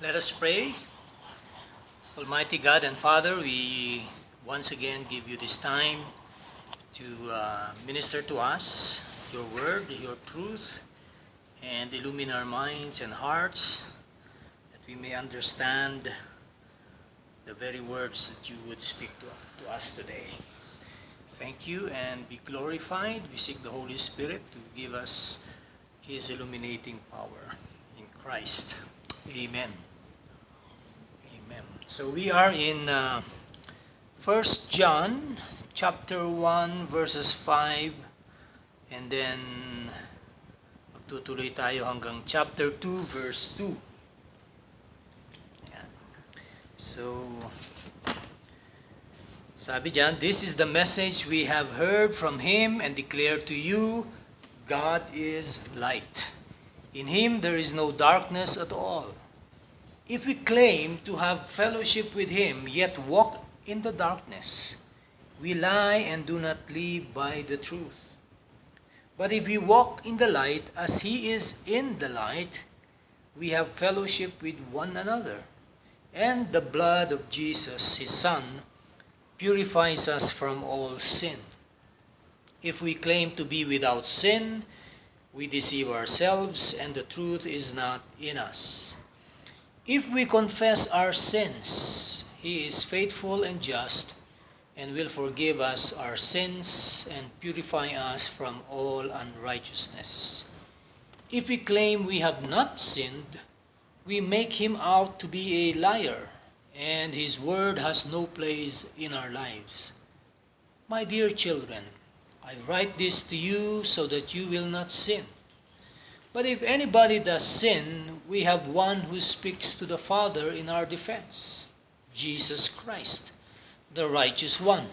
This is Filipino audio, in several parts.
Let us pray. Almighty God and Father, we once again give you this time to minister to us your word, your truth, and illumine our minds and hearts that we may understand the very words that you would speak to us today. Thank you and be glorified. We seek the Holy Spirit to give us His illuminating power in Christ. Amen. Amen. So we are in 1 John chapter 1 verses 5 and then magtutuloy tayo hanggang chapter 2 verse 2. Ayan. So sabi dyan, this is the message we have heard from Him and declared to you, God is light. In Him there is no darkness at all. If we claim to have fellowship with Him, yet walk in the darkness, we lie and do not live by the truth. But if we walk in the light as He is in the light, we have fellowship with one another. And the blood of Jesus, His Son, purifies us from all sin. If we claim to be without sin, we deceive ourselves and the truth is not in us. If we confess our sins, He is faithful and just and will forgive us our sins and purify us from all unrighteousness. If we claim we have not sinned, we make Him out to be a liar, and His word has no place in our lives. My dear children, I write this to you so that you will not sin. But if anybody does sin, we have one who speaks to the Father in our defense, Jesus Christ, the righteous one.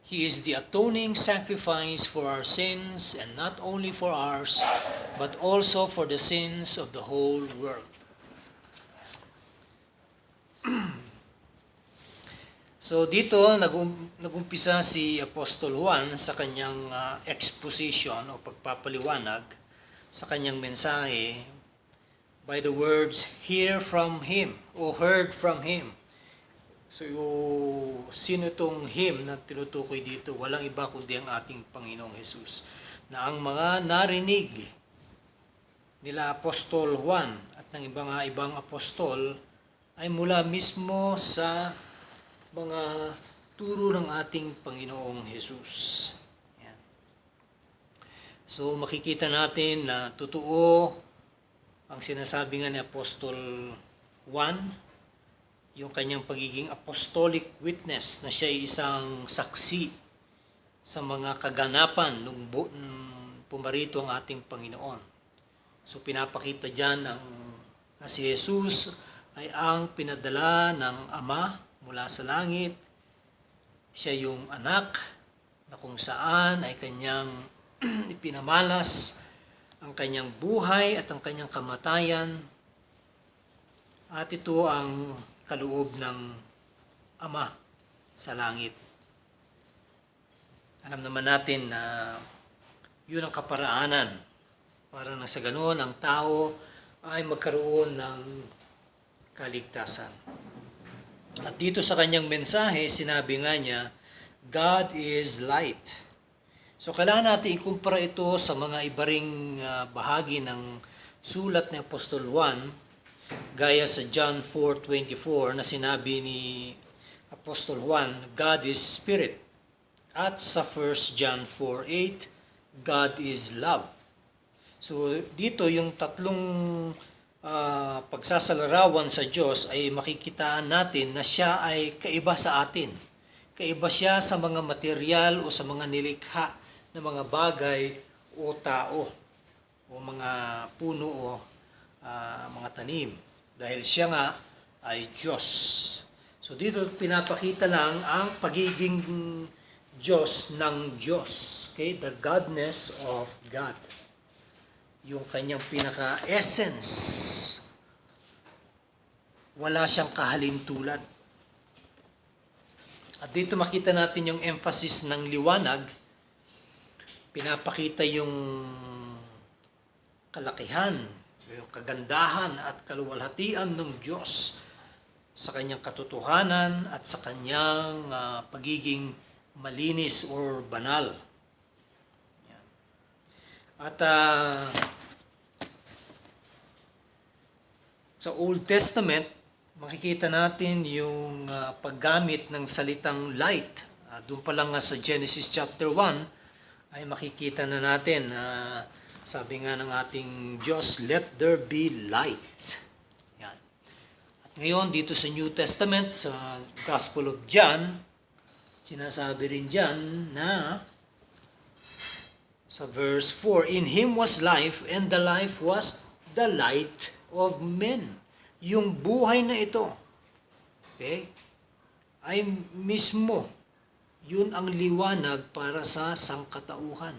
He is the atoning sacrifice for our sins, and not only for ours, but also for the sins of the whole world. So dito nagumpisa si Apostol Juan sa kanyang exposition o pagpapaliwanag sa kanyang mensahe by the words hear from Him o heard from Him. So sino itong Him na tinutukoy dito? Walang iba kundi ang ating Panginoong Jesus, na ang mga narinig nila Apostol Juan at ng ibang apostol ay mula mismo sa mga turo ng ating Panginoong Jesus. Yan. So makikita natin na totoo ang sinasabi nga ni Apostol Juan, yung kanyang pagiging apostolic witness, na siya ay isang saksi sa mga kaganapan nung pumarito ang ating Panginoon. So pinapakita dyan na si Jesus ay ang pinadala ng Ama mula sa langit. Siya yung anak na kung saan ay kanyang ipinamalas ang kanyang buhay at ang kanyang kamatayan. At ito ang kaloob ng Ama sa langit. Alam naman natin na yun ang kaparaanan para na sa ganoon ang tao ay magkaroon ng kaligtasan. At dito sa kanyang mensahe, sinabi nga niya, God is light. So kailangan natin ikumpara ito sa mga iba ring bahagi ng sulat ni Apostol Juan, gaya sa John 4:24 na sinabi ni Apostol Juan, God is spirit. At sa 1 John 4:8, God is love. So dito yung tatlong pagsasalarawan sa Diyos ay makikitaan natin na siya ay kaiba sa atin. Kaiba siya sa mga material o sa mga nilikha na mga bagay o tao o mga puno o mga tanim. Dahil siya nga ay Diyos. So dito pinapakita lang ang pagiging Diyos ng Diyos. Okay? The godness of God. Yung kanyang pinaka-essence. Wala siyang kahalintulad. At dito makita natin yung emphasis ng liwanag. Pinapakita yung kalakihan yung kagandahan at kaluwalhatian ng Diyos sa kanyang katotohanan at sa kanyang pagiging malinis or banal. Yan. At sa Old Testament, makikita natin yung paggamit ng salitang light. Doon pa lang sa Genesis chapter 1 ay makikita na natin sabi nga ng ating Diyos, let there be light. Yan. At ngayon dito sa New Testament, sa Gospel of John, sinasabi rin dyan na sa verse 4, in Him was life, and the life was the light of men. Yung buhay na ito, okay, ay mismo, yun ang liwanag para sa sangkatauhan.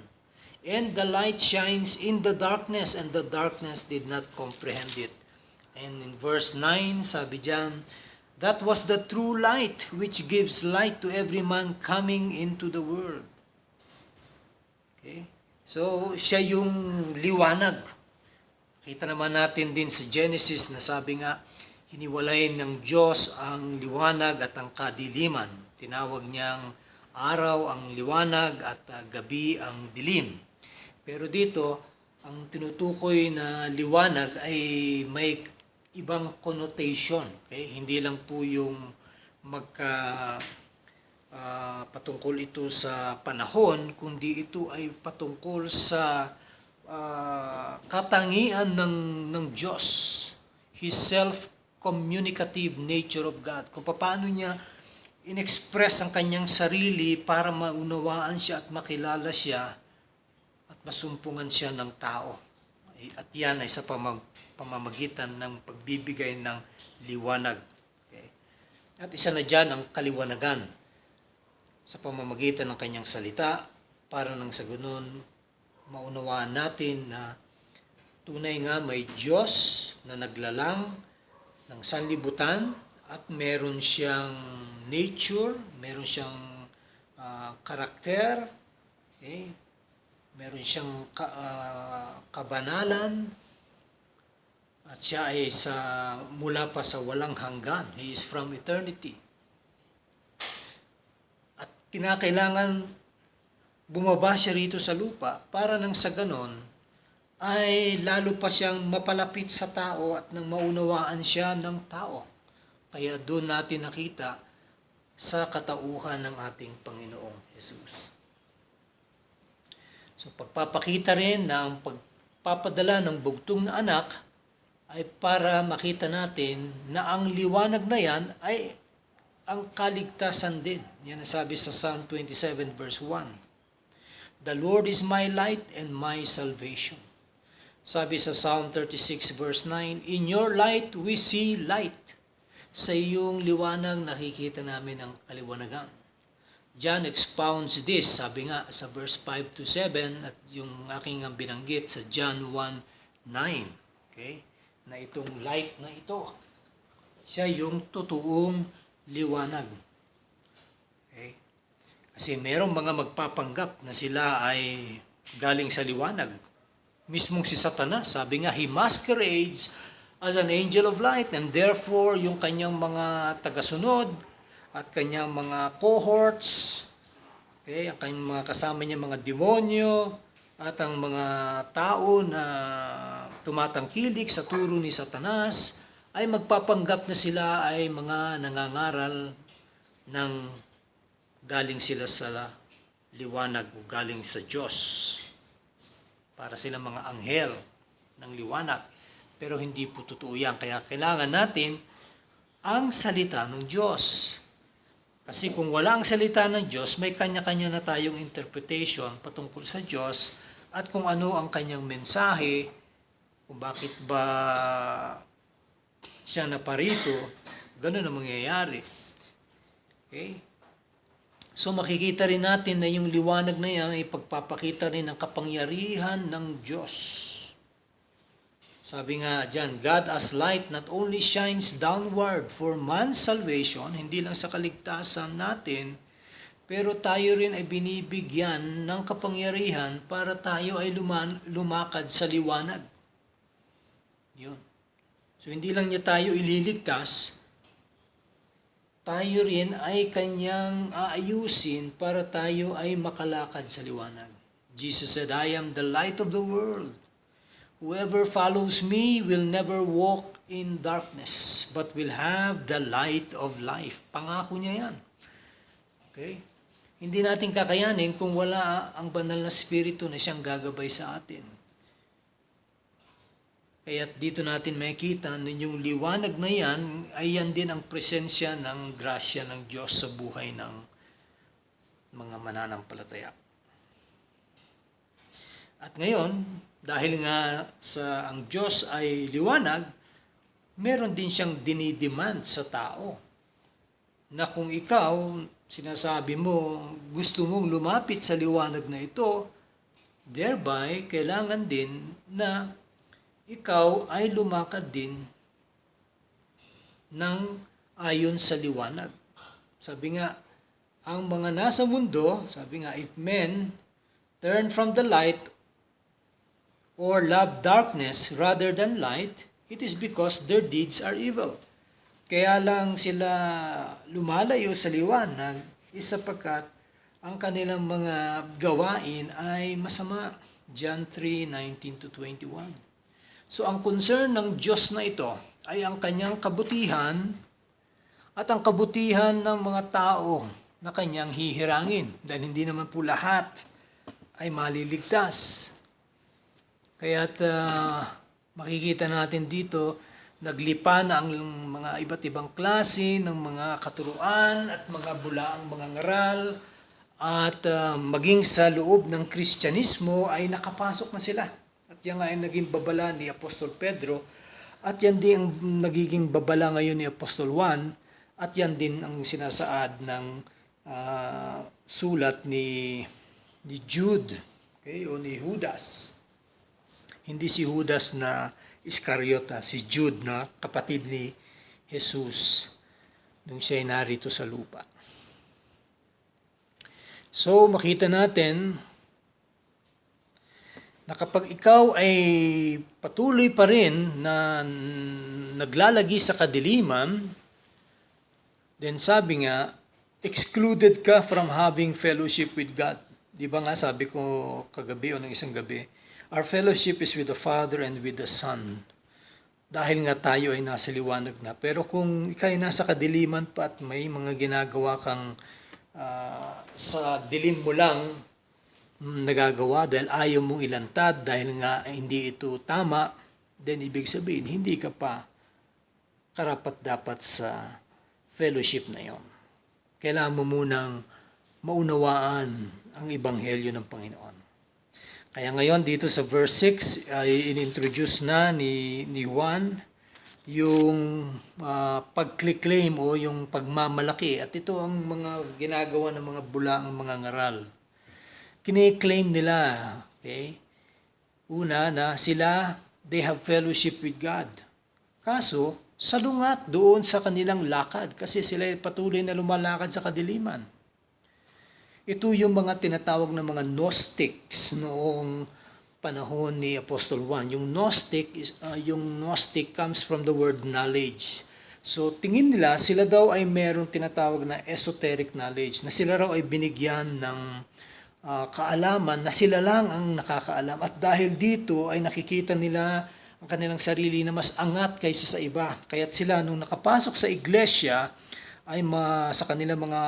And the light shines in the darkness, and the darkness did not comprehend it. And in verse 9, sabi diyan, that was the true light, which gives light to every man coming into the world. Okay? So, siya yung liwanag. Kita naman natin din sa Genesis na sabi nga, hiniwalay ng Diyos ang liwanag at ang kadiliman. Tinawag niyang araw ang liwanag at gabi ang dilim. Pero dito, ang tinutukoy na liwanag ay may ibang connotation. Okay? Hindi lang po yung patungkol ito sa panahon, kundi ito ay patungkol sa katangian ng Diyos. His self-communicative nature of God. Kung paano niya in-express ang kanyang sarili para maunawaan siya at makilala siya at masumpungan siya ng tao. At yan ay sa pamamagitan ng pagbibigay ng liwanag. Okay? At isa na dyan ang kaliwanagan sa pamamagitan ng kanyang salita para nang sa ganun maunawaan natin na tunay nga may Diyos na naglalang ng sanlibutan at meron siyang nature, meron siyang karakter, okay? Meron siyang kabanalan at siya ay mula pa sa walang hanggan. He is from eternity. At kinakailangan bumaba siya rito sa lupa para nang sa ganon ay lalo pa siyang mapalapit sa tao at nang maunawaan siya ng tao. Kaya doon natin nakita sa katauhan ng ating Panginoong Jesus. So pagpapakita rin ng pagpapadala ng bugtong na anak ay para makita natin na ang liwanag na yan ay ang kaligtasan din. Yan ang sabi sa Psalm 27 verse 1. The Lord is my light and my salvation. Sabi sa Psalm 36 verse 9, in your light we see light. Sa iyong liwanag nakikita namin ang kaliwanagan. John expounds this, sabi nga sa verse 5 to 7 at yung aking binanggit sa John 1:9. Okay? Na itong light na ito, siya yung totoong liwanag. Okay? Kasi merong mga magpapanggap na sila ay galing sa liwanag. Mismong si Satanas, sabi nga, he masquerades as an angel of light, and therefore yung kanyang mga tagasunod at kanyang mga cohorts, okay, ang kanyang mga kasama niya mga demonyo at ang mga tao na tumatangkilik sa turo ni Satanas ay magpapanggap na sila ay mga nangangaral ng galing sila sa liwanag o galing sa Diyos. Para sila mga anghel ng liwanag. Pero hindi po totoo yan. Kaya kailangan natin ang salita ng Diyos. Kasi kung wala ang salita ng Diyos, may kanya-kanya na tayong interpretation patungkol sa Diyos at kung ano ang kanyang mensahe, kung bakit ba siya naparito, ganun ang mangyayari. Okay? So makikita rin natin na yung liwanag na yan ay pagpapakita rin ng kapangyarihan ng Diyos. Sabi nga dyan, God as light not only shines downward for man's salvation, hindi lang sa kaligtasan natin, pero tayo rin ay binibigyan ng kapangyarihan para tayo ay lumakad sa liwanag. Yun. So hindi lang niya tayo ililigtas, tayo rin ay kanyang aayusin para tayo ay makalakad sa liwanag. Jesus said, I am the light of the world. Whoever follows me will never walk in darkness, but will have the light of life. Pangako niya yan. Okay? Hindi natin kakayanin kung wala ang banal na spirito na siyang gagabay sa atin. Kaya dito natin makikita na yung liwanag na yan ay yan din ang presensya ng grasya ng Diyos sa buhay ng mga mananampalataya. At ngayon, dahil nga sa ang Diyos ay liwanag, meron din siyang dinidemand sa tao. Na kung ikaw, sinasabi mo, gusto mong lumapit sa liwanag na ito, thereby, kailangan din na ikaw ay lumakad din ng ayon sa liwanag. Sabi nga, ang mga nasa mundo, sabi nga, if men turn from the light or love darkness rather than light, it is because their deeds are evil. Kaya lang sila lumalayo sa liwanag is sapagkat ang kanilang mga gawain ay masama. John 3:19-21. So ang concern ng Diyos na ito ay ang kanyang kabutihan at ang kabutihan ng mga tao na kanyang hihirangin. Dahil hindi naman po lahat ay maliligtas. Kaya't makikita natin dito, naglipa na ang mga iba't ibang klase ng mga katuruan at mga bulaang mga ngaral at maging sa loob ng Kristyanismo ay nakapasok na sila. At yan nga ay naging babala ni Apostol Pedro at yan din ang nagiging babala ngayon ni Apostol Juan at yan din ang sinasaad ng sulat ni Jude, okay, o ni Judas. Hindi si Judas na Iscariota, si Jude na kapatid ni Jesus nung siya ay narito sa lupa. So makita natin na kapag ikaw ay patuloy pa rin na naglalagi sa kadiliman, then sabi nga, excluded ka from having fellowship with God. Di ba nga sabi ko kagabi o ng isang gabi, our fellowship is with the Father and with the Son. Dahil nga tayo ay nasa liwanag na. Pero kung ikaw ay nasa kadiliman pa at may mga ginagawa kang sa dilim mo lang nagagawa dahil ayaw mong ilantad, dahil nga hindi ito tama, then ibig sabihin, hindi ka pa karapat-dapat sa fellowship na yon. Kailangan mo munang maunawaan ang ebanghelyo ng Panginoon. Kaya ngayon dito sa verse 6 ay inintroduce na ni Juan yung pag-claim o yung pagmamalaki. At ito ang mga ginagawa ng mga bulaang mga ngaral. Kine-claim nila, okay? Una na sila, they have fellowship with God. Kaso, salungat doon sa kanilang lakad kasi sila patuloy na lumalakad sa kadiliman. Ito yung mga tinatawag na mga Gnostics noong panahon ni Apostol Juan. Yung Gnostic comes from the word knowledge. So tingin nila sila daw ay merong tinatawag na esoteric knowledge, na sila raw ay binigyan ng kaalaman na sila lang ang nakakaalam. At dahil dito ay nakikita nila ang kanilang sarili na mas angat kaysa sa iba. Kaya't sila nung nakapasok sa iglesia ay sa kanilang mga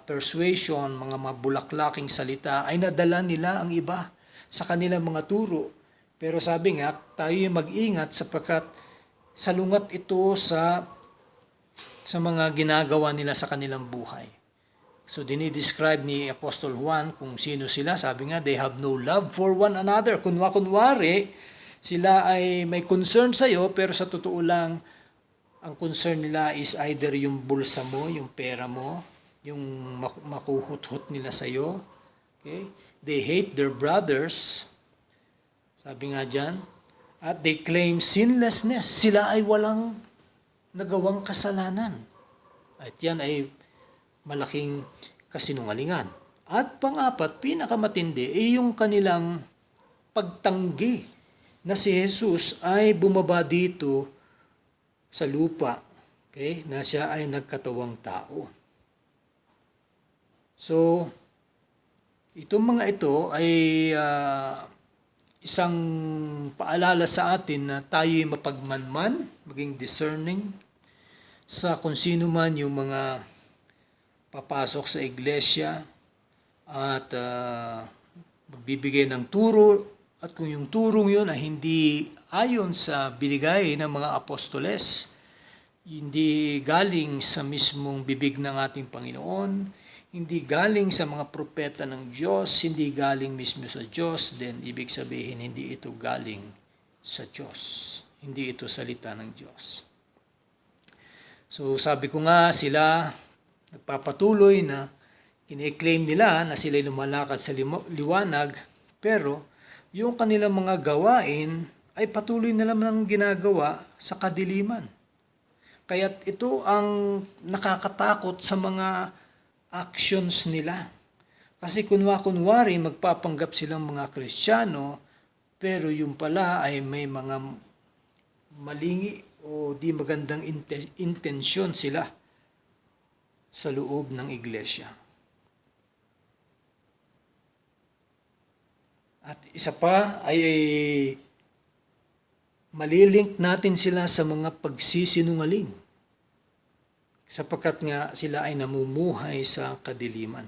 persuasion, mga mabulaklaking salita, ay nadala nila ang iba sa kanilang mga turo. Pero sabi nga, tayo mag-ingat sapagkat salungat ito sa mga ginagawa nila sa kanilang buhay. So dinidescribe ni Apostol Juan kung sino sila. Sabi nga, they have no love for one another. Kunwari, sila ay may concern sa'yo, pero sa totoo lang, ang concern nila is either yung bulsa mo, yung pera mo, yung makuhut-hut nila sa'yo. Okay? They hate their brothers. Sabi nga dyan. At they claim sinlessness. Sila ay walang nagawang kasalanan. At yan ay malaking kasinungalingan. At pang-apat, pinakamatindi, ay yung kanilang pagtanggi na si Jesus ay bumaba dito sa lupa, okay, na siya ay nagkatawang tao. So, itong mga ito ay isang paalala sa atin na tayo'y mapagmanman, maging discerning sa kung sino man yung mga papasok sa iglesia at magbibigay ng turo, at kung yung turong yun ay hindi ayon sa binigay ng mga apostoles, hindi galing sa mismong bibig ng ating Panginoon, hindi galing sa mga propeta ng Diyos, hindi galing mismo sa Diyos, then ibig sabihin hindi ito galing sa Diyos. Hindi ito salita ng Diyos. So sabi ko nga, sila nagpapatuloy na kine-claim nila na sila'y lumalakad sa liwanag, pero yung kanilang mga gawain ay patuloy na lang ginagawa sa kadiliman. Kaya't ito ang nakakatakot sa mga actions nila. Kasi kunwari magpapanggap silang mga Kristiyano, pero yung pala ay may mga malingi o di magandang intensyon sila sa loob ng iglesia. At isa pa ay malilink natin sila sa mga pagsisinungaling, sapagkat nga sila ay namumuhay sa kadiliman.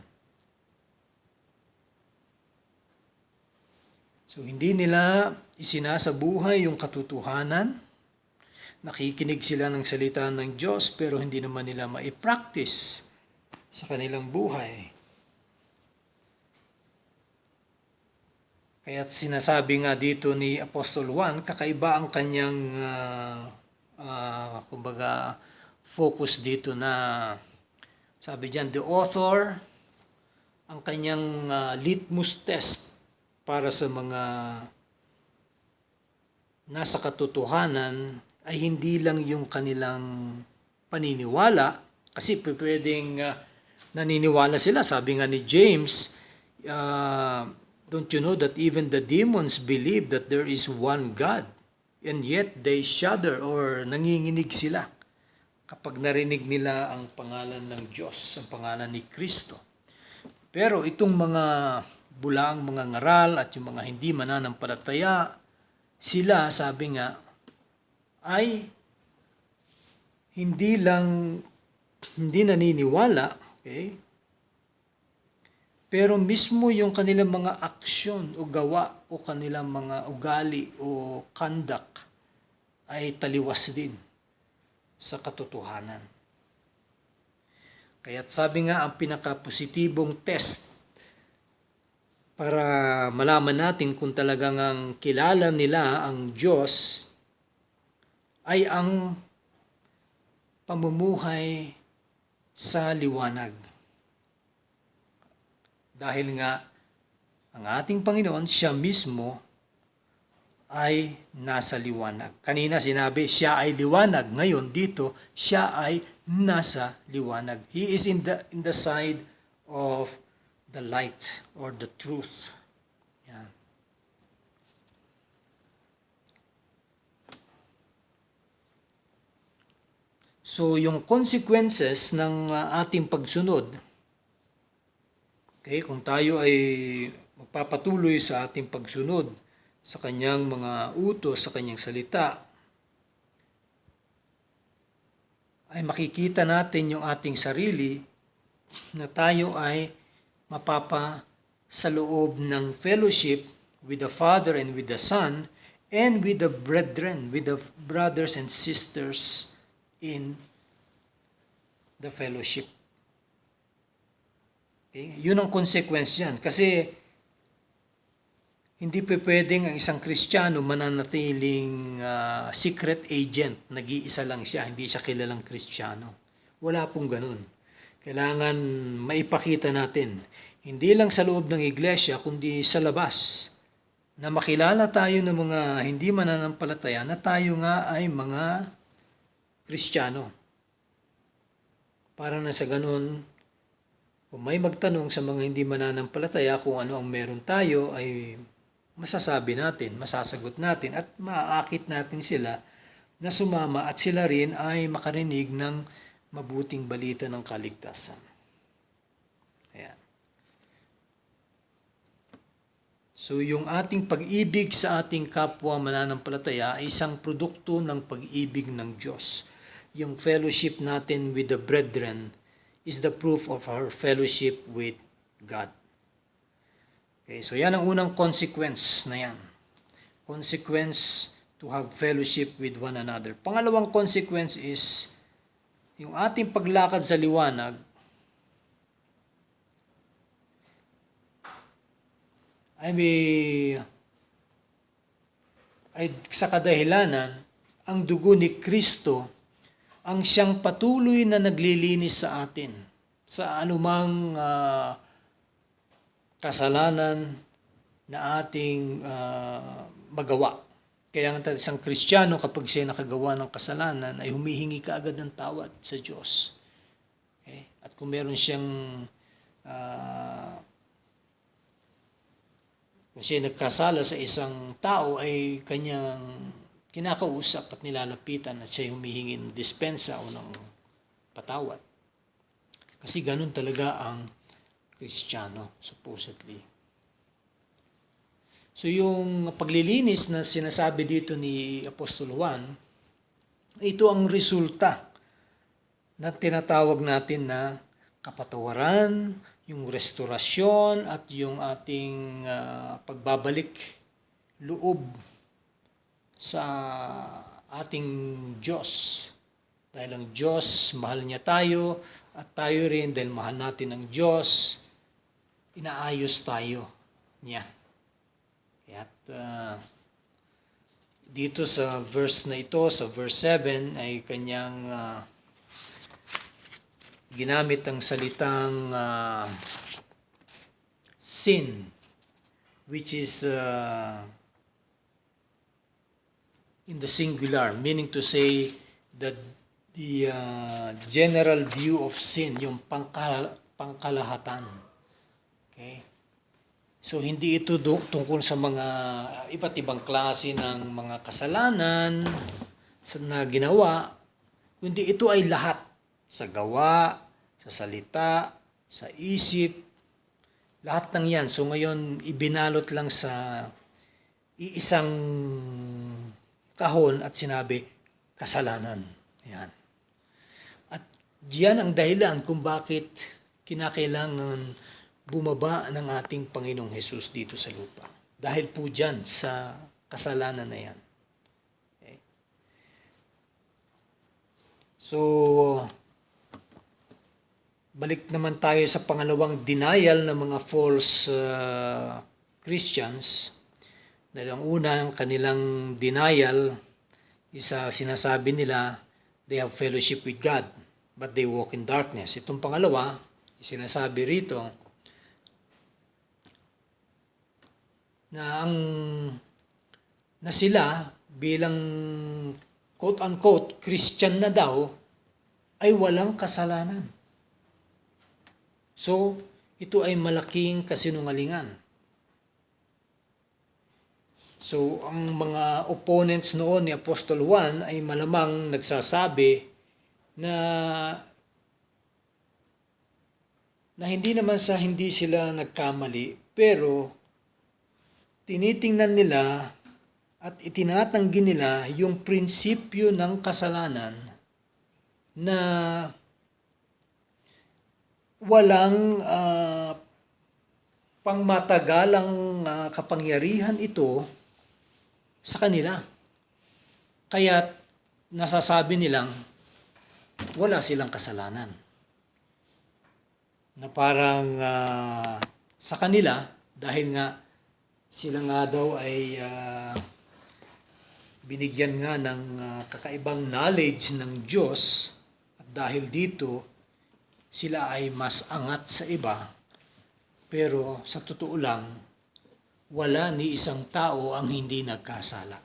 So hindi nila isinasabuhay yung katotohanan, nakikinig sila ng salita ng Diyos pero hindi naman nila mai-practice sa kanilang buhay. Kaya't sinasabi nga dito ni Apostol Juan, kakaiba ang kanyang kumbaga focus dito na sabi diyan, the author, ang kanyang litmus test para sa mga nasa katotohanan ay hindi lang yung kanilang paniniwala, kasi pwedeng naniniwala sila. Sabi nga ni James, don't you know that even the demons believe that there is one God, and yet they shudder or nanginginig sila kapag narinig nila ang pangalan ng Diyos, ang pangalan ni Kristo. Pero itong mga bulaang mga ngaral at yung mga hindi mananampalataya, sila, sabi nga, ay hindi naniniwala, okay? Pero mismo yung kanilang mga aksyon o gawa o kanilang mga ugali o conduct ay taliwas din sa katotohanan. Kaya't sabi nga, ang pinaka-positibong test para malaman natin kung talagang ang kilala nila ang Diyos ay ang pamumuhay sa liwanag. Dahil nga, ang ating Panginoon, siya mismo ay nasa liwanag. Kanina sinabi, siya ay liwanag. Ngayon dito, siya ay nasa liwanag. He is in the side of the light or the truth. Yan. So, yung consequences ng ating pagsunod, okay, kung tayo ay magpapatuloy sa ating pagsunod sa kanyang mga utos, sa kanyang salita, ay makikita natin yung ating sarili na tayo ay mapapa sa loob ng fellowship with the Father and with the Son and with the brethren, with the brothers and sisters in the fellowship. Okay? Yun ang consequence yan. Kasi hindi pwedeng ang isang Kristiyano mananatiling secret agent. Nag-iisa lang siya, hindi siya kilalang Kristiyano. Wala pong ganun. Kailangan maipakita natin, hindi lang sa loob ng iglesia, kundi sa labas, na makilala tayo ng mga hindi mananampalataya na tayo nga ay mga Kristiyano. Para na sa ganun, kung may magtanong sa mga hindi mananampalataya kung ano ang meron tayo, ay masasabi natin, masasagot natin at maaakit natin sila na sumama at sila rin ay makarinig ng mabuting balita ng kaligtasan. Ayan. So yung ating pag-ibig sa ating kapwa mananampalataya ay isang produkto ng pag-ibig ng Diyos. Yung fellowship natin with the brethren is the proof of our fellowship with God. Okay, so yan ang unang consequence na yan. Consequence to have fellowship with one another. Pangalawang consequence is yung ating paglakad sa liwanag ay sa kadahilanan ang dugo ni Kristo ang siyang patuloy na naglilinis sa atin sa anumang kasalanan na ating magawa. Kaya nga isang Kristiyano kapag siya nakagawa ng kasalanan ay humihingi kaagad ng tawad sa Diyos. Okay? At kung meron siyang kung siya nagkasala sa isang tao ay kanyang kinakausap at nilalapitan at siya humihingi ng dispensa o ng patawad. Kasi ganun talaga ang Kristiyano, supposedly. So yung paglilinis na sinasabi dito ni Apostol Juan, ito ang resulta na tinatawag natin na kapatawaran, yung restorasyon at yung ating pagbabalik loob sa ating Diyos. Dahil ang Diyos, mahal niya tayo at tayo rin dahil mahal natin ang Diyos, inaayos tayo niya. At dito sa verse na ito, sa verse 7, ay kanyang ginamit ang salitang sin, which is in the singular, meaning to say that the general view of sin, yung pangkalahatan. Okay? So hindi ito tungkol sa mga iba't ibang klase ng mga kasalanan na ginawa, kundi ito ay lahat. Sa gawa, sa salita, sa isip, lahat ng yan. So ngayon, ibinalot lang sa iisang kahon at sinabi, kasalanan. Yan. At diyan ang dahilan kung bakit kinakailangan bumaba ng ating Panginoong Hesus dito sa lupa. Dahil po diyan sa kasalanan na yan. Okay. So, balik naman tayo sa pangalawang denial ng mga false Christians. Dahil ang unang kanilang denial is sinasabi nila they have fellowship with God but they walk in darkness. Itong pangalawa, sinasabi rito na sila bilang quote-unquote Christian na daw ay walang kasalanan. So, ito ay malaking kasinungalingan. So, ang mga opponents noon ni Apostol Juan ay malamang nagsasabi na hindi naman sa hindi sila nagkamali, pero tinitingnan nila at itinatanggi nila yung prinsipyo ng kasalanan na walang pangmatagalang kapangyarihan ito sa kanila. Kaya nasasabi nilang wala silang kasalanan. Na parang sa kanila, dahil nga sila nga daw ay binigyan nga ng kakaibang knowledge ng Diyos, at dahil dito sila ay mas angat sa iba, pero sa totoo lang, wala ni isang tao ang hindi nagkasala.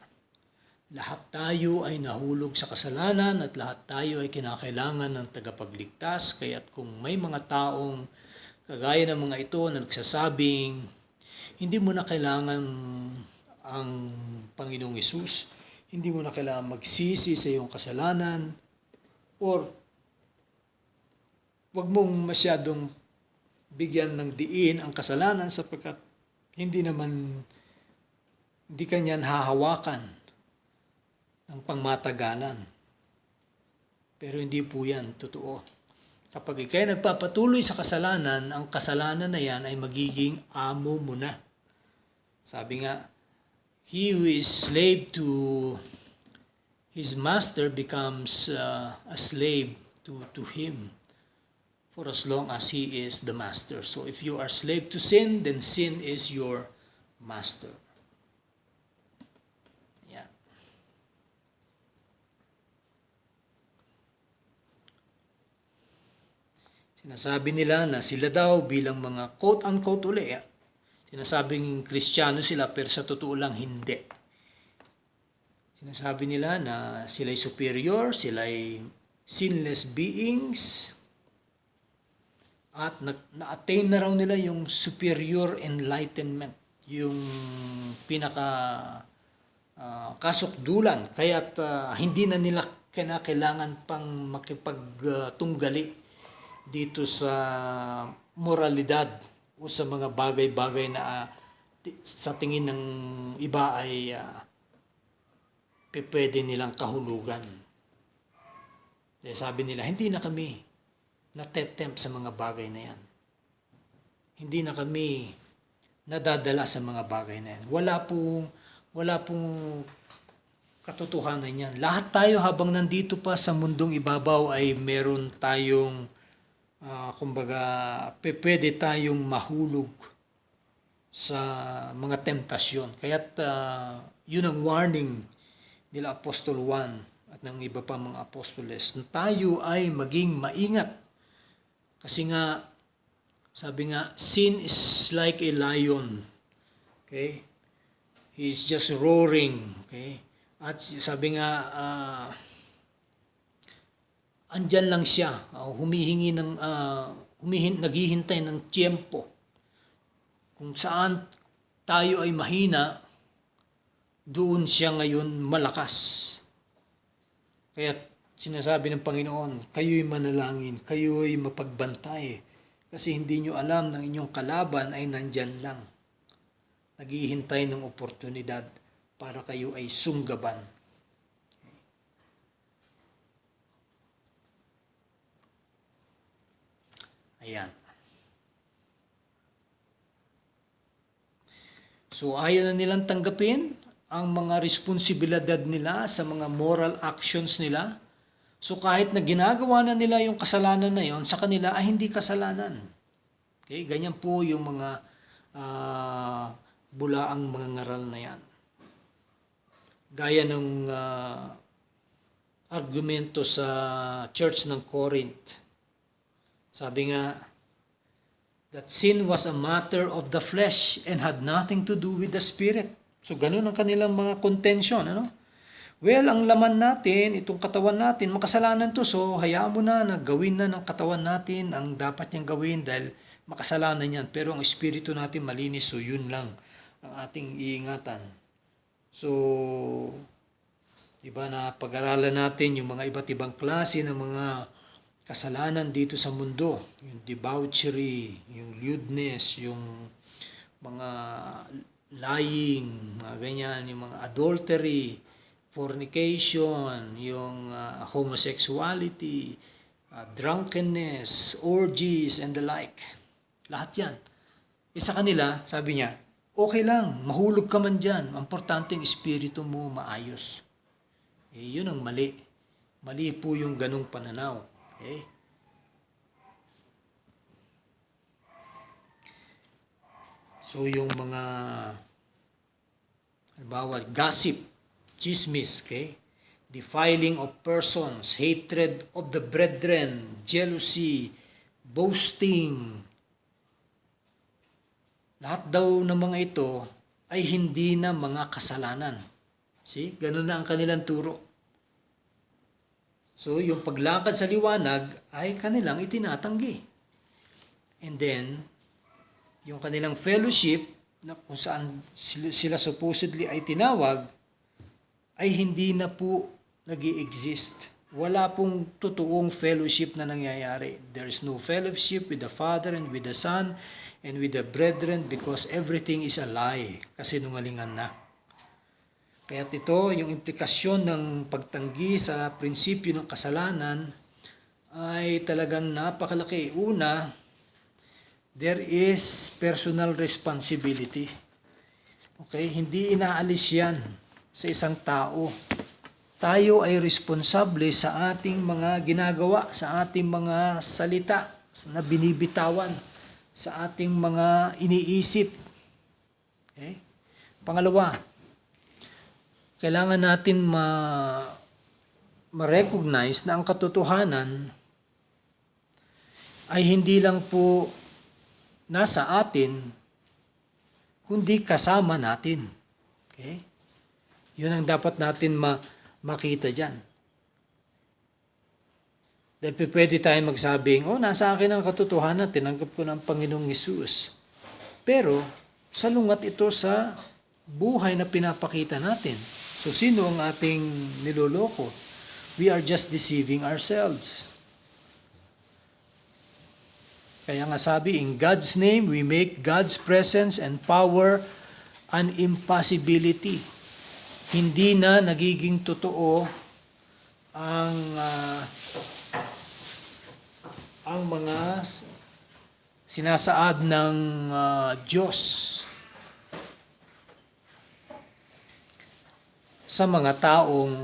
Lahat tayo ay nahulog sa kasalanan at lahat tayo ay kinakailangan ng tagapagligtas. Kaya't kung may mga taong kagaya ng mga ito na nagsasabing Hindi mo na kailangan ang Panginoong Hesus, hindi mo na kailangan magsisi sa iyong kasalanan, or wag mong masyadong bigyan ng diin ang kasalanan sapagkat hindi ka niyan hahawakan ng pangmatagalan. Pero hindi po yan totoo. Kapag ikay nagpapatuloy sa kasalanan, ang kasalanan na yan ay magiging amo mo na. Sabi nga, he who is slave to his master becomes a slave to him for as long as he is the master. So if you are slave to sin, then sin is your master. Yan. Sinasabi nila na sila daw bilang mga quote-unquote uli, sinasabing Kristiyano sila pero sa totoo lang hindi. Sinasabi nila na sila'y superior, sila'y sinless beings, at na-attain na raw nila yung superior enlightenment, yung pinaka kasukdulan, kaya't hindi na nila kailangan pang makipagtunggali dito sa moralidad o sa mga bagay-bagay na sa tingin ng iba ay pwede nilang kahulugan. Kaya sabi nila, hindi na kami natetempt sa mga bagay na yan. Hindi na kami nadadala sa mga bagay na yan. Wala pong katotohanan yan. Lahat tayo habang nandito pa sa mundong ibabaw ay meron tayong pwede tayong mahulog sa mga temptasyon. Kaya't yun ang warning nila Apostol Juan at ng iba pa mga apostoles, na tayo ay maging maingat. Kasi nga, sabi nga, sin is like a lion. Okay? He is just roaring. Okay? At sabi nga, andyan lang siya, naghihintay ng tiyempo. Kung saan tayo ay mahina, doon siya ngayon malakas. Kaya sinasabi ng Panginoon, kayo'y manalangin, kayo'y mapagbantay. Kasi hindi nyo alam ng inyong kalaban ay nandyan lang. Naghihintay ng oportunidad para kayo ay sunggaban. Ayan. So ayaw na nilang tanggapin ang mga responsibilidad nila sa mga moral actions nila. So kahit na ginagawa na nila yung kasalanan na yon, sa kanila ay hindi kasalanan. Okay? Ganyan po yung mga bulaang mga ngaral na yan. Gaya ng argumento sa Church ng Corinth. Sabi nga, that sin was a matter of the flesh and had nothing to do with the spirit. So ganun ang kanilang mga contention, ano? Well, ang laman natin, itong katawan natin, makasalanan to, so hayaan mo na gawin na ng katawan natin ang dapat niyang gawin dahil makasalanan yan. Pero ang espiritu natin malinis, so yun lang ang ating iingatan. So, di ba, na pag-aralan natin yung mga iba't ibang klase ng mga kasalanan dito sa mundo, yung debauchery, yung lewdness, yung mga lying, mga ganyan, yung mga adultery, fornication, yung homosexuality, drunkenness, orgies, and the like. Lahat yan. Sa kanila, sabi niya, okay lang, mahulog ka man dyan. Ang importante yung espiritu mo maayos. Yun ang mali. Mali po yung ganong pananaw. Okay? So yung mga halimbawa, gossip, chismis, okay? Defiling of persons, hatred of the brethren, jealousy, boasting. Lahat daw ng mga ito ay hindi na mga kasalanan. See? Ganun na ang kanilang turo. So, yung paglakad sa liwanag ay kanilang itinatanggi. And then, yung kanilang fellowship na kung saan sila supposedly ay tinawag, ay hindi na po nag-i-exist. Wala pong totoong fellowship na nangyayari. There is no fellowship with the Father and with the Son and with the brethren because everything is a lie. Kasinungalingan na. Kaya't ito, yung implikasyon ng pagtanggi sa prinsipyo ng kasalanan ay talagang napakalaki. Una, there is personal responsibility. Okay? Hindi inaalis yan sa isang tao. Tayo ay responsable sa ating mga ginagawa, sa ating mga salita na binibitawan, sa ating mga iniisip. Okay? Pangalawa, kailangan natin ma-recognize na ang katotohanan ay hindi lang po nasa atin, kundi kasama natin. Okay? Yun ang dapat natin makita dyan. Dahil pwede tayo magsabing, nasa akin ang katotohanan, tinanggap ko ng Panginoong Hesus. Pero, salungat ito sa buhay na pinapakita natin. So, sino ang ating niloloko? We are just deceiving ourselves. Kaya nga sabi, in God's name, we make God's presence and power an impossibility. Hindi na nagiging totoo ang mga sinasaad ng Diyos sa mga taong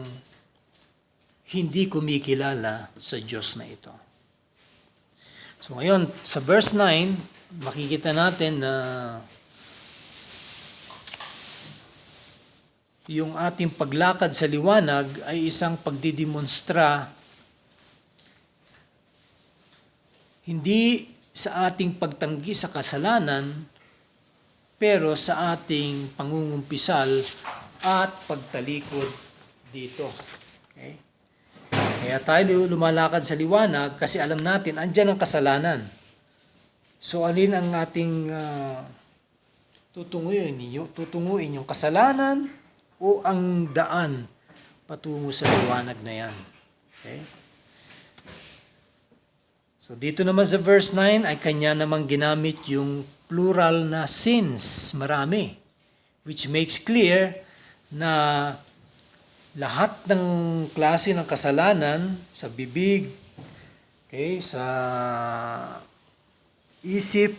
hindi kumikilala sa Diyos na ito. So ngayon, sa verse 9, makikita natin na yung ating paglakad sa liwanag ay isang pagdidemonstra hindi sa ating pagtanggi sa kasalanan, pero sa ating pangungumpisal at pagtalikod dito. Okay? Kaya tayo lumalakad sa liwanag kasi alam natin andyan ang kasalanan. So alin ang ating tutunguin yung kasalanan o ang daan patungo sa liwanag na yan. Okay? So dito naman sa verse 9 ay kanya namang ginamit yung plural na sins, marami, which makes clear na lahat ng klase ng kasalanan sa bibig, okay, sa isip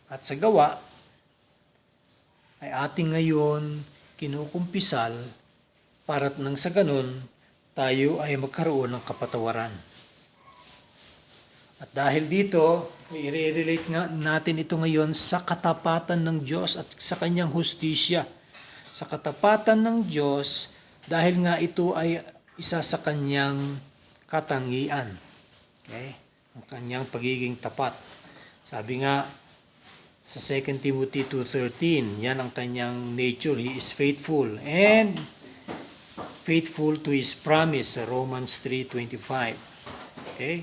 at sa gawa ay ating ngayon kinukumpisal para nang sa ganun tayo ay magkaroon ng kapatawaran. At dahil dito, i-relate nga natin ito ngayon sa katapatan ng Diyos at sa kanyang hustisya. Sa katapatan ng Diyos, dahil nga ito ay isa sa kanyang katangian. Okay? Ang kanyang pagiging tapat. Sabi nga sa 2 Timothy 2:13, yan ang kanyang nature. He is faithful and faithful to His promise sa Romans 3:25. Okay?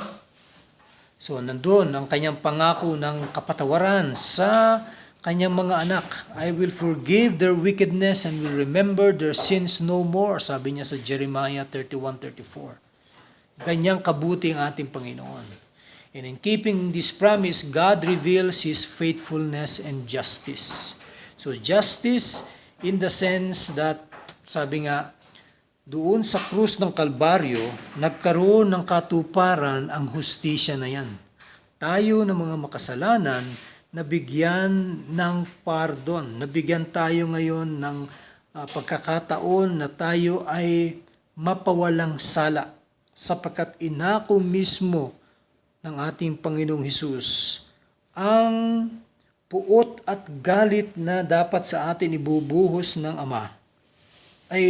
So, nandun ang kanyang pangako ng kapatawaran sa kanyang mga anak. I will forgive their wickedness and will remember their sins no more. Sabi niya sa Jeremiah 31:34. Ganyang kabuti ang ating Panginoon. And in keeping this promise, God reveals His faithfulness and justice. So, justice in the sense that, sabi nga, doon sa krus ng Kalbaryo, nagkaroon ng katuparan ang hustisya na yan. Tayo ng mga makasalanan, nabigyan ng pardon. Nabigyan tayo ngayon ng pagkakataon na tayo ay mapawalang sala sapagkat inako mismo ng ating Panginoong Hesus ang puot at galit na dapat sa atin ibubuhos ng Ama ay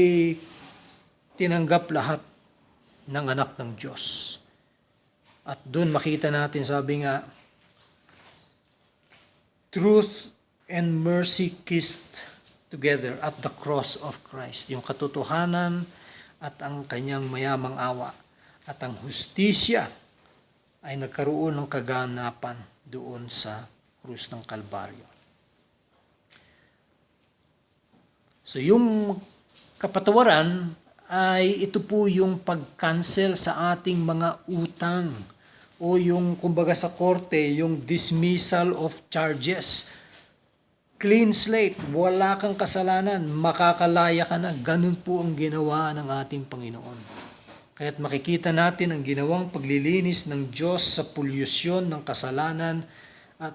tinanggap lahat ng anak ng Diyos. At doon makita natin, sabi nga, truth and mercy kissed together at the cross of Christ. Yung katotohanan at ang kanyang mayamang awa. At ang hustisya ay nagkaroon ng kaganapan doon sa krus ng Kalbaryo. So yung kapatawaran ay ito po yung pag-cancel sa ating mga utang o yung kumbaga sa korte, yung dismissal of charges. Clean slate, wala kang kasalanan, makakalaya ka na. Ganun po ang ginawa ng ating Panginoon. Kaya't makikita natin ang ginawang paglilinis ng Diyos sa polusyon ng kasalanan at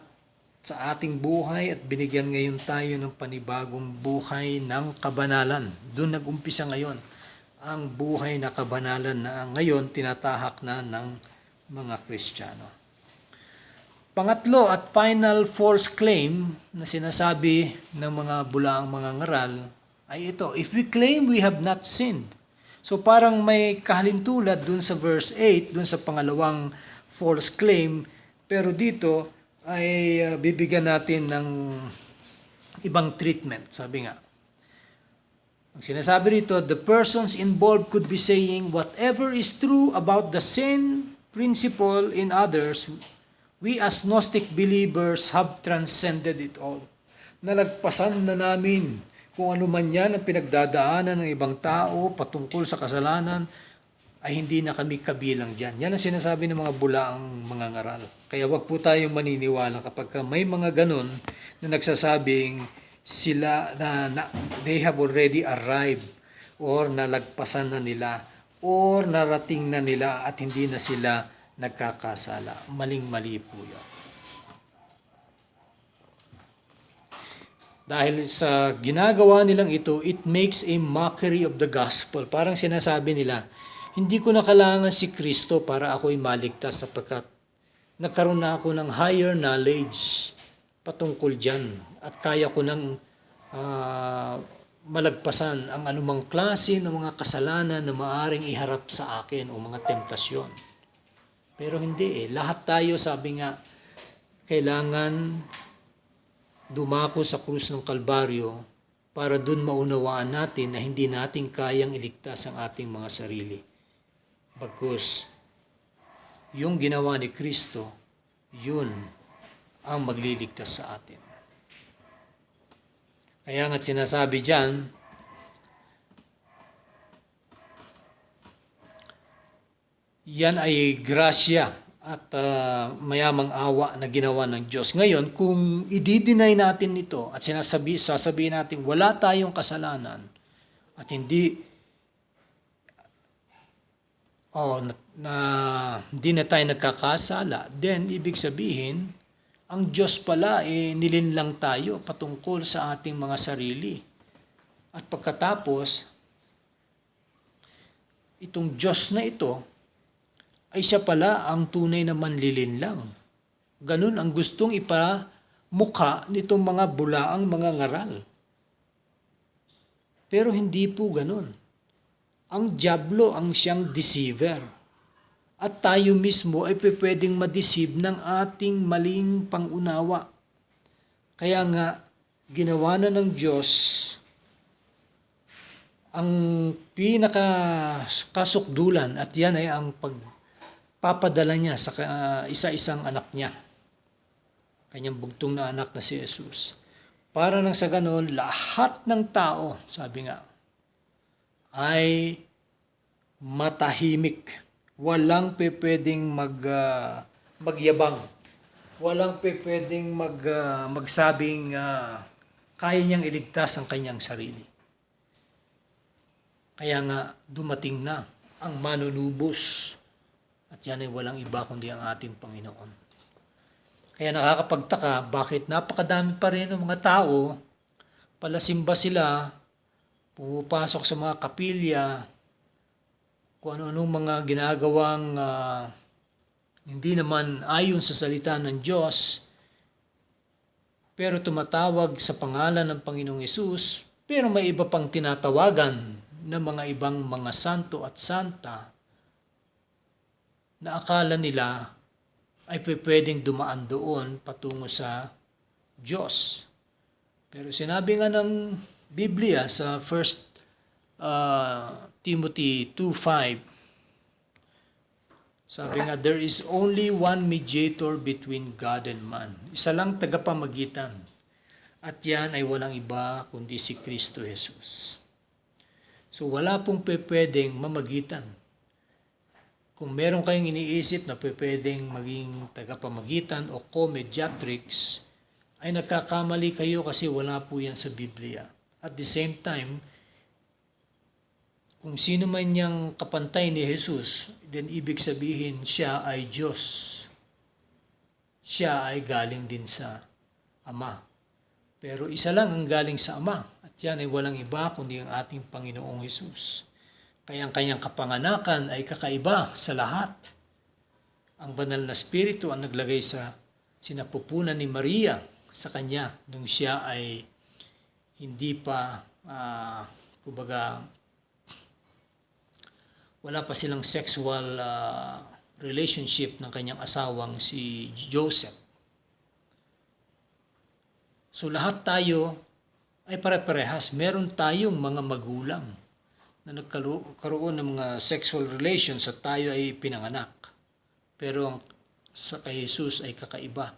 sa ating buhay, at binigyan ngayon tayo ng panibagong buhay ng kabanalan. Doon nag-umpisa ngayon ang buhay na kabanalan na ngayon tinatahak na ng mga Kristiyano. Pangatlo at final false claim na sinasabi ng mga bulaang mga ngaral ay ito: if we claim we have not sinned. So parang may kahalintulad dun sa verse 8, dun sa pangalawang false claim, pero dito ay bibigyan natin ng ibang treatment. Sabi nga, ang sinasabi rito, the persons involved could be saying, whatever is true about the sin principle in others, we as Gnostic believers have transcended it all. Nalagpasan na namin kung ano man yan ang pinagdadaanan ng ibang tao patungkol sa kasalanan, ay hindi na kami kabilang dyan. Yan ang sinasabi ng mga bulaang mga ngaral. Kaya wag po tayong maniniwala kapag may mga ganun na nagsasabing sila na they have already arrived or nalagpasan na nila or narating na nila at hindi na sila nagkakasala. Maling-mali po yan. Dahil sa ginagawa nilang ito, it makes a mockery of the gospel. Parang sinasabi nila, hindi ko na kailangan si Kristo para ako'y maligtas sapagkat nagkaroon na ako ng higher knowledge patungkol dyan at kaya ko nang malagpasan ang anumang klase ng mga kasalanan na maaaring iharap sa akin o mga temptasyon. Pero hindi lahat tayo, sabi nga, kailangan dumako sa krus ng Kalbaryo para dun maunawaan natin na hindi natin kayang iligtas ang ating mga sarili. Bagkus, yung ginawa ni Kristo, yun ang magliligtas sa atin. Kaya nga't sinasabi dyan, yan ay grasya at mayamang awa na ginawa ng Diyos. Ngayon, kung i-deny natin ito at sasabihin natin wala tayong kasalanan at hindi hindi na tayo nagkakasala, then ibig sabihin, ang Diyos pala nilinlang tayo patungkol sa ating mga sarili. At pagkatapos, itong Diyos na ito, ay siya pala ang tunay na manlilinlang. Ganun ang gustong ipamukha nitong mga bulaang mga ngaral. Pero hindi po ganun. Ang dyablo ang siyang deceiver. At tayo mismo ay pwedeng ma-deceive ng ating maling pangunawa. Kaya nga, ginawa na ng Diyos ang pinakasukdulan at yan ay ang pagpapadala niya sa isa-isang anak niya. Kanyang bugtong na anak na si Jesus. Para nang sa ganon, lahat ng tao, sabi nga, ay matahimik. Walang pwedeng magyabang. Walang pwedeng magsabing kaya niyang iligtas ang kanyang sarili. Kaya nga dumating na ang manunubos. At yan ay walang iba kundi ang ating Panginoon. Kaya nakakapagtaka bakit napakadami pa rin ng mga tao, palasimba sila, pumapasok sa mga kapilya, kung ano-anong mga ginagawang hindi naman ayon sa salita ng Diyos, pero tumatawag sa pangalan ng Panginoong Hesus, pero may iba pang tinatawagan ng mga ibang mga santo at santa na akala nila ay pwedeng dumaan doon patungo sa Diyos. Pero sinabi nga ng Biblia sa 1 Timothy 2:5, sabi nga, there is only one mediator between God and man. Isa lang tagapamagitan. At yan ay walang iba kundi si Kristo Jesus. So wala pong pwedeng mamagitan. Kung meron kayong iniisip na pwedeng maging tagapamagitan o co-mediatrix, ay nagkakamali kayo kasi wala po yan sa Biblia. At the same time, kung sino man niyang kapantay ni Jesus, then ibig sabihin siya ay Diyos. Siya ay galing din sa Ama. Pero isa lang ang galing sa Ama, at yan ay walang iba kundi ang ating Panginoong Jesus. Kaya ang kanyang kapanganakan ay kakaiba sa lahat. Ang banal na Espiritu ang naglagay sa sinapupunan ni Maria sa kanya nung siya ay hindi pa, kumbaga, wala pa silang sexual relationship ng kanyang asawang si Joseph. So lahat tayo ay pare-parehas. Meron tayong mga magulang na nagkaroon ng mga sexual relations at tayo ay pinanganak. Pero sa kay Jesus ay kakaiba.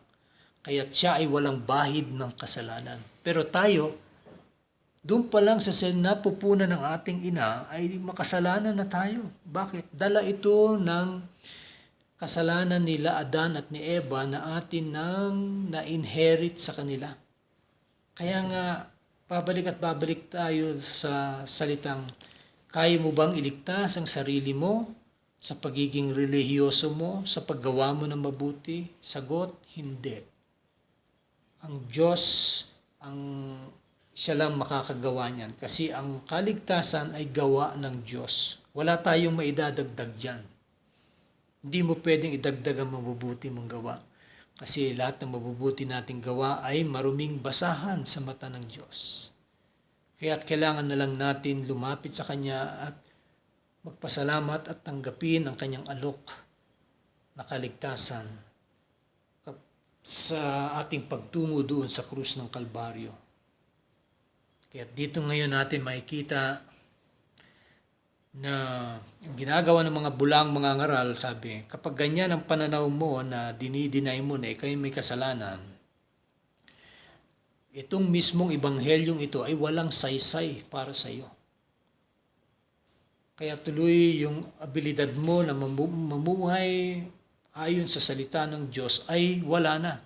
Kaya't siya ay walang bahid ng kasalanan. Pero tayo, doon pa lang sa napupunan ng ating ina ay makasalanan na tayo. Bakit? Dala ito ng kasalanan nila Adan at ni Eva na atin nang na-inherit sa kanila. Kaya nga, babalik at babalik tayo sa salitang, kaya mo bang iligtas ang sarili mo sa pagiging relihiyoso mo, sa paggawa mo ng mabuti? Sagot, hindi. Ang Diyos, siya lang makakagawa niyan. Kasi ang kaligtasan ay gawa ng Diyos. Wala tayong maidadagdag dyan. Hindi mo pwedeng idagdag ang mabubuti mong gawa. Kasi lahat ng mabubuti nating gawa ay maruming basahan sa mata ng Diyos. Kaya't kailangan na lang natin lumapit sa Kanya at magpasalamat at tanggapin ang Kanyang alok na kaligtasan sa ating pagtungo doon sa krus ng Kalbaryo. Kaya dito ngayon natin makikita na yung ginagawa ng mga bulang mga ngaral, sabi, kapag ganyan ang pananaw mo na dinideny mo na ikaw'y may kasalanan, itong mismong ebanghelyong ito ay walang saysay para sa iyo. Kaya tuloy yung abilidad mo na mamuhay ayon sa salita ng Diyos ay wala na.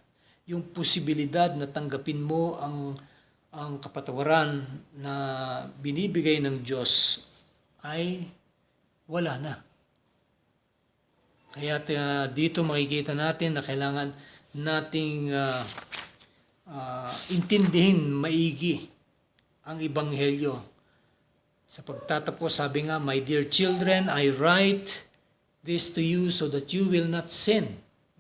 Yung posibilidad na tanggapin mo ang kapatawaran na binibigay ng Diyos ay wala na. Kaya dito makikita natin na kailangan nating intindihin maigi ang ebanghelyo. Sa pagtatapos, sabi nga, my dear children, I write this to you so that you will not sin.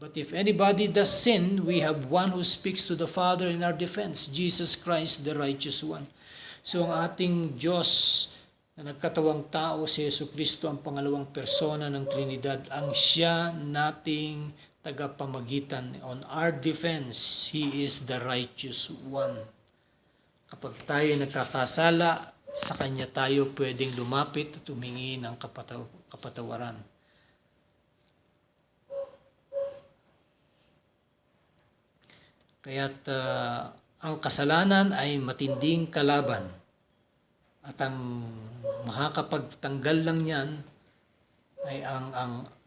But if anybody does sin, we have one who speaks to the Father in our defense, Jesus Christ, the righteous one. So ang ating Diyos na nagkatawang tao, si Jesucristo, ang pangalawang persona ng Trinidad, ang siya nating tagapamagitan on our defense. He is the righteous one. Kapag tayo nagkakasala, sa Kanya tayo pwedeng lumapit at humingi ng kapatawaran. Kaya't ang kasalanan ay matinding kalaban. At ang makakapagtanggal lang niyan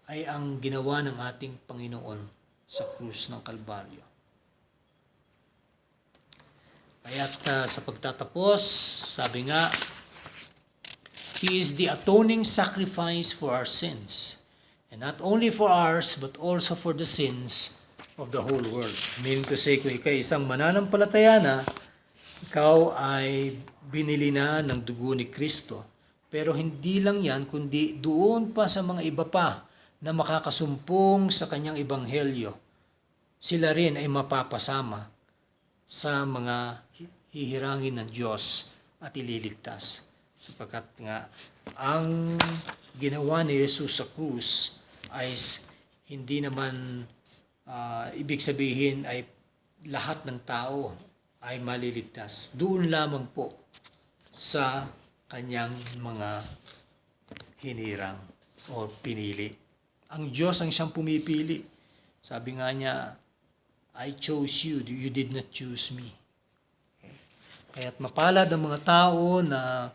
ay ang ginawa ng ating Panginoon sa krus ng Kalbaryo. Kaya't sa pagtatapos, sabi nga, He is the atoning sacrifice for our sins. And not only for ours, but also for the sins of the whole world. Meaning to say, kung ikaw isang mananampalataya na, ikaw ay binili na ng dugo ni Kristo. Pero hindi lang yan, kundi doon pa sa mga iba pa na makakasumpong sa Kanyang ebanghelyo. Sila rin ay mapapasama sa mga hihirangin ng Diyos at ililigtas. Sapagkat nga, ang ginawa ni Jesus sa krus ay hindi naman ibig sabihin ay lahat ng tao ay maliligtas. Doon lamang po sa Kanyang mga hinirang o pinili. Ang Diyos ang siyang pumipili. Sabi nga niya, I chose you, you did not choose me. Kaya't mapalad ang mga tao na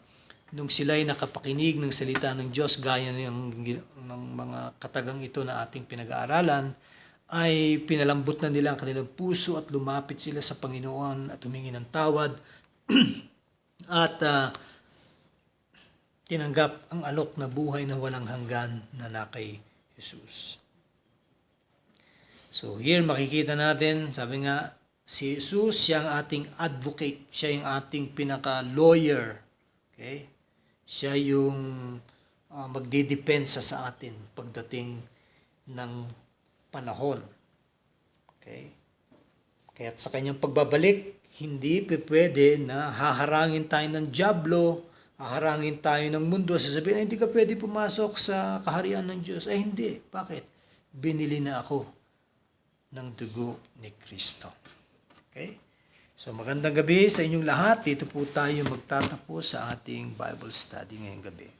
nung sila'y nakapakinig ng salita ng Diyos gaya ng mga katagang ito na ating pinag-aaralan, ay pinalambot na nila ang kanilang puso at lumapit sila sa Panginoon at humingi ng tawad at tinanggap ang alok na buhay na walang hanggan na kay Jesus. So here makikita natin, sabi nga, si Jesus, siya ang ating advocate, siya yung ating pinaka-lawyer. Okay? Siya yung magdidepensa sa atin pagdating ng panahon. Okay? Kaya sa kanyang pagbabalik, hindi pwede na haharangin tayo ng dyablo, haharangin tayo ng mundo, sasabihin, hindi ka pwede pumasok sa kaharian ng Diyos. Ay hindi. Bakit? Binili na ako ng dugo ni Kristo. Okay? So magandang gabi sa inyong lahat. Dito po tayo magtatapos sa ating Bible study ngayong gabi.